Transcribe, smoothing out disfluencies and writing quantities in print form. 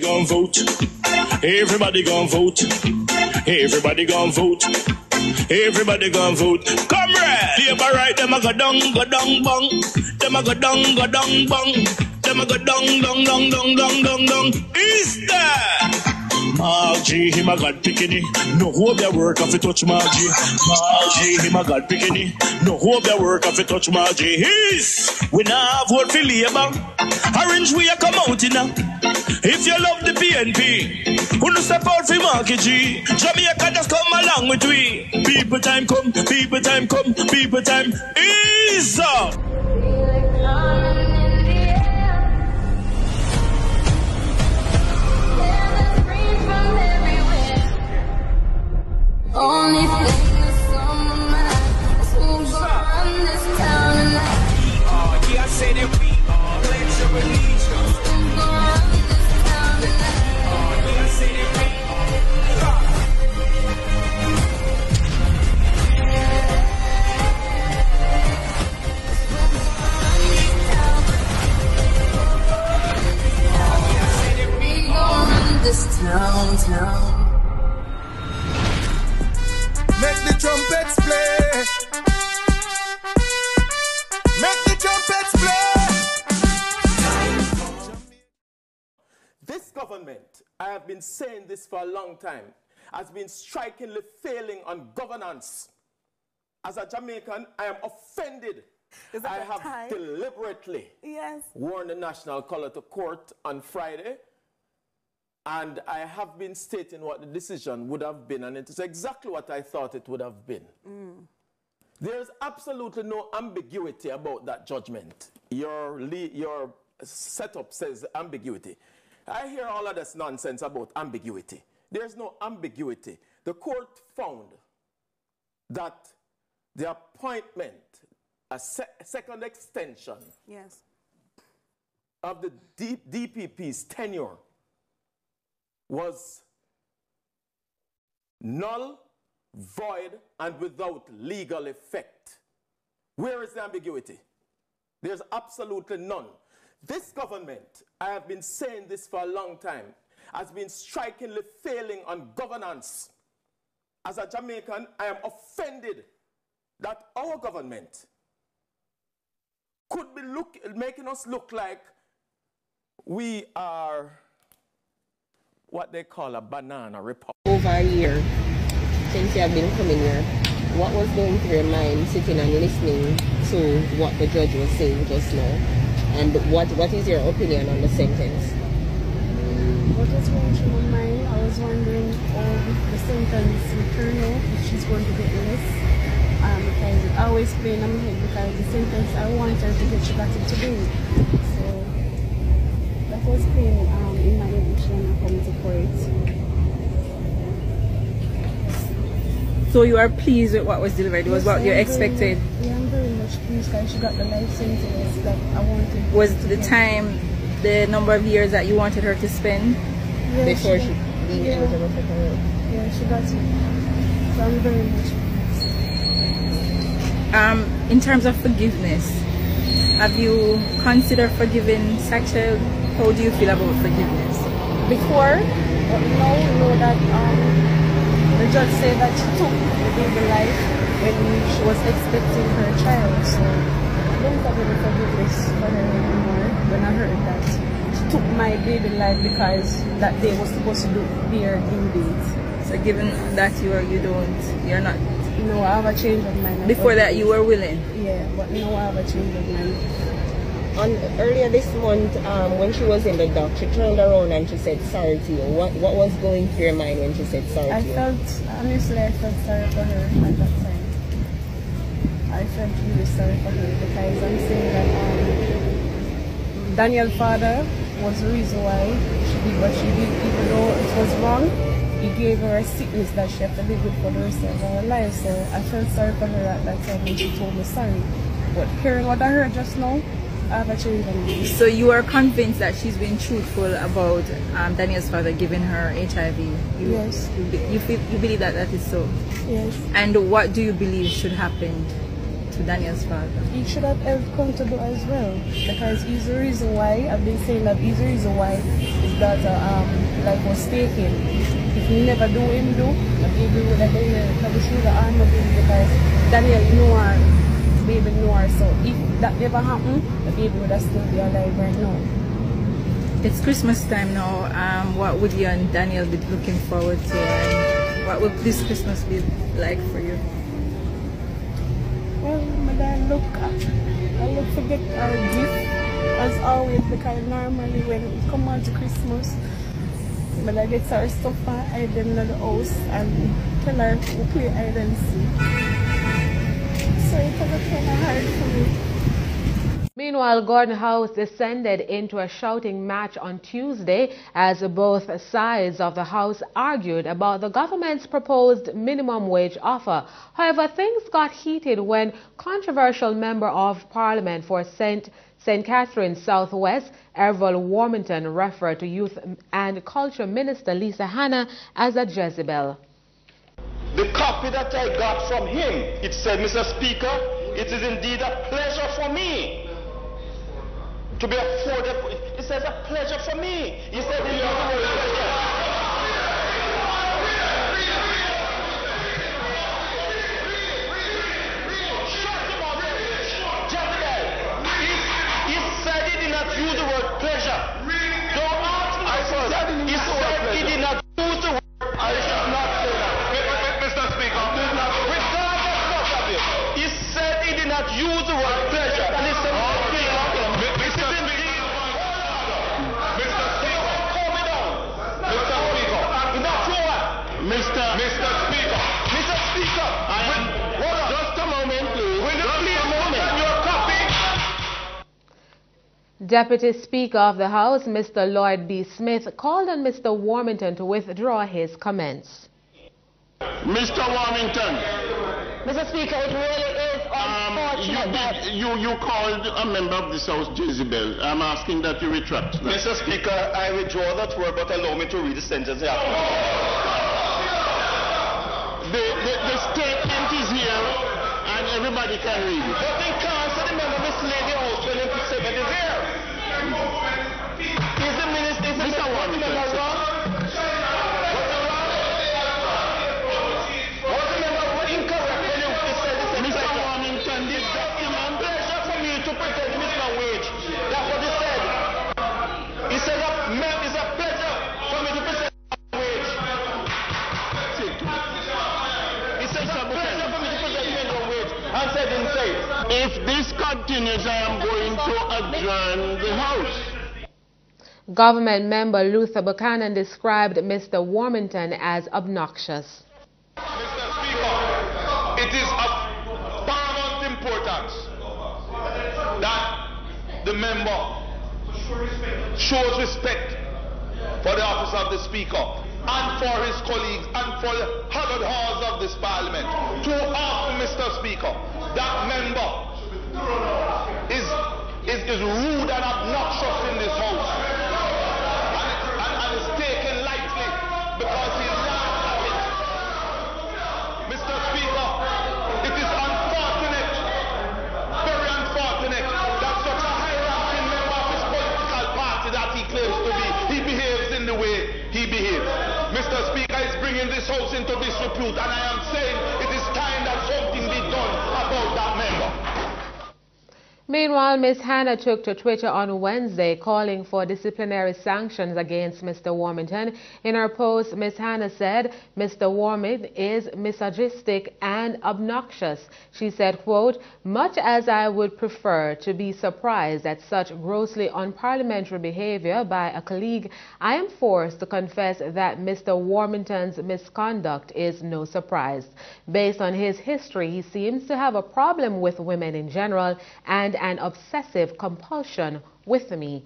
Gon' vote. Everybody gon' vote. Everybody gon' vote. Everybody gon' vote. Comrade! Labor right, them a go down, bong. Them a go down, bong. Them a go down. Is that? Margie, him a God picking it. No hope their work if you touch Margie. Margie, him a God picking it. No hope their work if you touch Margie. We now have vote for labor. Orange we a come out in now. If you love the PNP, who no step out for Marky G. Jamaica just come along with we. People time come, people time come, people time is up. Only thing that's on my mind is who's gonna run this town tonight. Yeah, I say that we are. Pledge your allegiance. Who's gonna run this town tonight? Yeah, I say that we gonna run this town. Make the trumpets play. Make the trumpets play. This government, I have been saying this for a long time, has been strikingly failing on governance. As a Jamaican, I am offended. I have deliberately worn the national color to court on Friday. And I have been stating what the decision would have been, and it is exactly what I thought it would have been. There's absolutely no ambiguity about that judgment. Your setup says ambiguity. I hear all of this nonsense about ambiguity. There's no ambiguity. The court found that the appointment, a second extension of the DPP's tenure was null, void, and without legal effect. Where is the ambiguity? There's absolutely none. This government, I have been saying this for a long time, has been strikingly failing on governance. As a Jamaican, I am offended that our government could be making us look like we are what they call a banana republic. Over a year since you have been coming here, what was going through your mind sitting and listening to what the judge was saying just now? And what is your opinion on the sentence? What was going through my mind? I was wondering the sentence will turn out if she's going to get less. Because I always play in my head because the sentence I want her to get, she got it today. So that was playing in my head when I come to court. So you are pleased with what was delivered? It was what you expected? Yeah, I'm very much pleased because she got the life sentence that I wanted. Was the time, the number of years that you wanted her to spend before she being eligible for parole? Yeah, she got it. So I'm very much pleased. In terms of forgiveness, have you considered forgiving Satchel? How do you feel about forgiveness? Before, but now we know that the judge said that she took the baby life when she was expecting her child. So I don't have any forgiveness for her anymore when I heard that she took my baby life because that day was supposed to be her due date. So given that you're not. No, I have a change of mind. Before that you were willing? Yeah, but now I have a change of mind. Earlier this month, when she was in the dock, she turned around and she said sorry to you. What was going through your mind when she said sorry to you? Honestly, I felt sorry for her at that time. I felt really sorry for her because I'm saying that Daniel's father was the reason why she did what she did, even though it was wrong. He gave her a sickness that she had to live with for the rest of her life. So I felt sorry for her at that time when she told me sorry. But hearing what I heard just now, I have a change of mind. So you are convinced that she's been truthful about Daniel's father giving her HIV? Yes. You believe that is so? Yes. And what do you believe should happen to Daniel's father? He should have held accountable as well, because he's the reason why, I've been saying that he's the reason why his daughter life was taken. If he never do him do, the baby would have been the sugar arm of him, because Daniel know her, the baby know her, so if that never happened, the baby would have still be alive right now. It's Christmas time now. What would you and Daniel be looking forward to, and what would this Christmas be like for you? Well, I look to get a gift as always, because normally when it comes on to Christmas, I get her stuff and hide them in the house and tell her to play hide and seek. So it was kind of hard for me. Meanwhile, Gordon House descended into a shouting match on Tuesday as both sides of the House argued about the government's proposed minimum wage offer. However, things got heated when controversial Member of Parliament for St. Catharines Southwest, Everald Warmington, referred to Youth and Culture Minister Lisa Hanna as a Jezebel. The copy that I got from him, it said, Mr. Speaker, it is indeed a pleasure for me to be afforded. It says a pleasure for me. He said, shut him up, Jezebel. He said he did not use the word pleasure. Don't ask me. He said he did not use the word. I should not say that. Mr. Speaker, regardless of it, he said he did not use the word pleasure. And he said, Mr. Speaker, just a moment, please. Will you please open your copy? Deputy Speaker of the House, Mr. Lloyd B. Smith, called on Mr. Warmington to withdraw his comments. Mr. Warmington. Mr. Speaker, it really is unfortunate you called a member of this House Jezebel. I'm asking that you retract. Mr. Speaker, I withdraw that word, but allow me to read the sentence here. The statement is here, and everybody can read it. But they can't say the member misled the House when the statement is here. Is the minister, Mr. Warmington wrong? Was the member incorrect when you said this? Mr. Warmington, this document, pleasure for me to present Mr. Wage. That's what he said. He said it's a pleasure for me to present Mr. Wage. If this continues, I am going to adjourn the House. Government member Luther Buchanan described Mr. Warmington as obnoxious. Mr. Speaker, it is of paramount importance that the member shows respect for the office of the Speaker and for his colleagues and for the hallowed halls of this Parliament. To ask Mr. Speaker, that member is rude and obnoxious in this House and is taken lightly because he laughs at it. Mr. Speaker, it is unfortunate, very unfortunate, that such a high-ranking member of his political party that he claims to be, he behaves in the way he behaves. Mr. Speaker is bringing this House into disrepute, and I am saying it is time that something be done about that member. Meanwhile, Ms. Hanna took to Twitter on Wednesday calling for disciplinary sanctions against Mr. Warmington. In her post, Ms. Hanna said Mr. Warmington is misogynistic and obnoxious. She said, quote, "Much as I would prefer to be surprised at such grossly unparliamentary behavior by a colleague, I am forced to confess that Mr. Warmington's misconduct is no surprise. Based on his history, he seems to have a problem with women in general and an obsessive compulsion with me."